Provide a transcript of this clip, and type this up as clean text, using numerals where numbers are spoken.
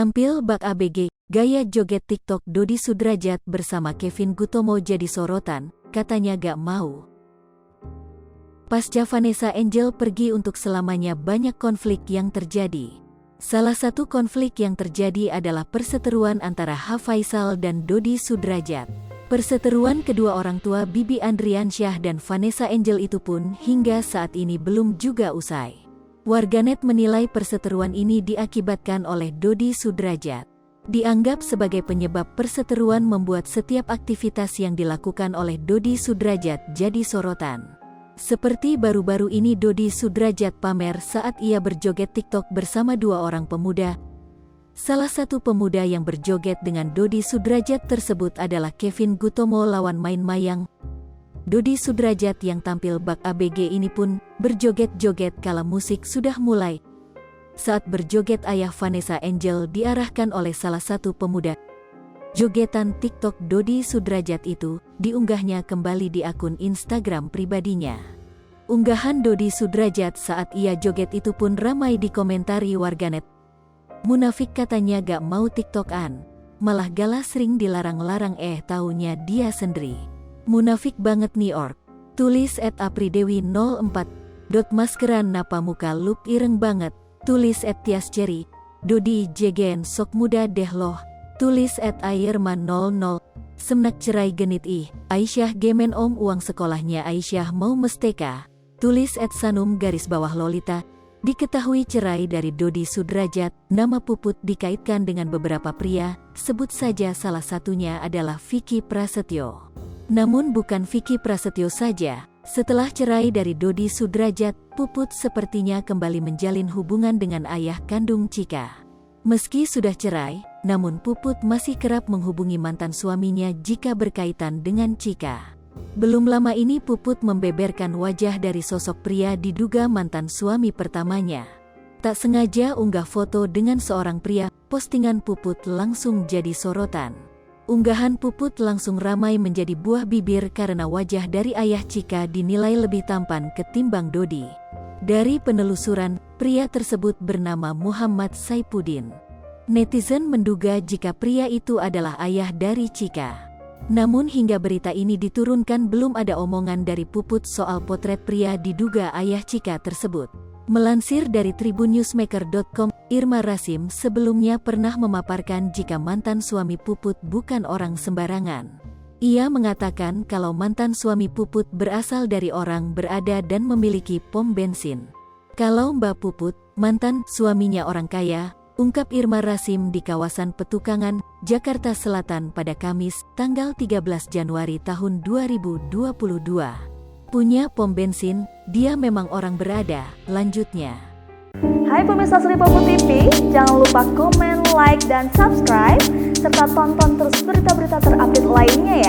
Tampil bak ABG, gaya joget TikTok Dodi Sudrajat bersama Kevin Gutomo jadi sorotan, katanya gak mau. Pasca Vanessa Angel pergi untuk selamanya, banyak konflik yang terjadi. Salah satu konflik yang terjadi adalah perseteruan antara H. Faisal dan Dodi Sudrajat. Perseteruan kedua orang tua Bibi Andriansyah dan Vanessa Angel itu pun hingga saat ini belum juga usai. Warganet menilai perseteruan ini diakibatkan oleh Dodi Sudrajat. Dianggap sebagai penyebab perseteruan membuat setiap aktivitas yang dilakukan oleh Dodi Sudrajat jadi sorotan. Seperti baru-baru ini Dodi Sudrajat pamer saat ia berjoget TikTok bersama dua orang pemuda. Salah satu pemuda yang berjoget dengan Dodi Sudrajat tersebut adalah Kevin Gutomo lawan Main Mayang. Dodi Sudrajat yang tampil bak ABG ini pun berjoget-joget kala musik sudah mulai. Saat berjoget ayah Vanessa Angel diarahkan oleh salah satu pemuda. Jogetan TikTok Dodi Sudrajat itu diunggahnya kembali di akun Instagram pribadinya. Unggahan Dodi Sudrajat saat ia joget itu pun ramai dikomentari warganet. Munafik katanya gak mau TikTokan, malah galah sering dilarang-larang taunya dia sendiri. Munafik banget nih org. Tulis @apridewi04. Maskeran napa muka lup ireng banget. Tulis @tiasceri. Dodi jegen sok muda deh loh. Tulis @airman00. Semnak cerai genit Aisyah gemen om uang sekolahnya Aisyah mau mesteka. Tulis @sanum_lolita. Diketahui cerai dari Dodi Sudrajat, nama Puput dikaitkan dengan beberapa pria, sebut saja salah satunya adalah Vicky Prasetyo. Namun bukan Vicky Prasetyo saja, setelah cerai dari Dodi Sudrajat, Puput sepertinya kembali menjalin hubungan dengan ayah kandung Chika. Meski sudah cerai, namun Puput masih kerap menghubungi mantan suaminya jika berkaitan dengan Chika. Belum lama ini Puput membeberkan wajah dari sosok pria diduga mantan suami pertamanya. Tak sengaja unggah foto dengan seorang pria, postingan Puput langsung jadi sorotan. Unggahan Puput langsung ramai menjadi buah bibir karena wajah dari ayah Chika dinilai lebih tampan ketimbang Dodi. Dari penelusuran, pria tersebut bernama Muhammad Saipuddin. Netizen menduga jika pria itu adalah ayah dari Chika. Namun hingga berita ini diturunkan belum ada omongan dari Puput soal potret pria diduga ayah Chika tersebut. Melansir dari tribunnewsmaker.com, Irma Rasim sebelumnya pernah memaparkan jika mantan suami Puput bukan orang sembarangan. Ia mengatakan kalau mantan suami Puput berasal dari orang berada dan memiliki pom bensin. Kalau Mbak Puput, mantan suaminya orang kaya, ungkap Irma Rasim di kawasan Petukangan, Jakarta Selatan pada Kamis, tanggal 13 Januari tahun 2022. Punya pom bensin, dia memang orang berada, lanjutnya. Hai pemirsa Sri Popo TV, jangan lupa komen, like, dan subscribe, serta tonton terus berita-berita terupdate lainnya ya.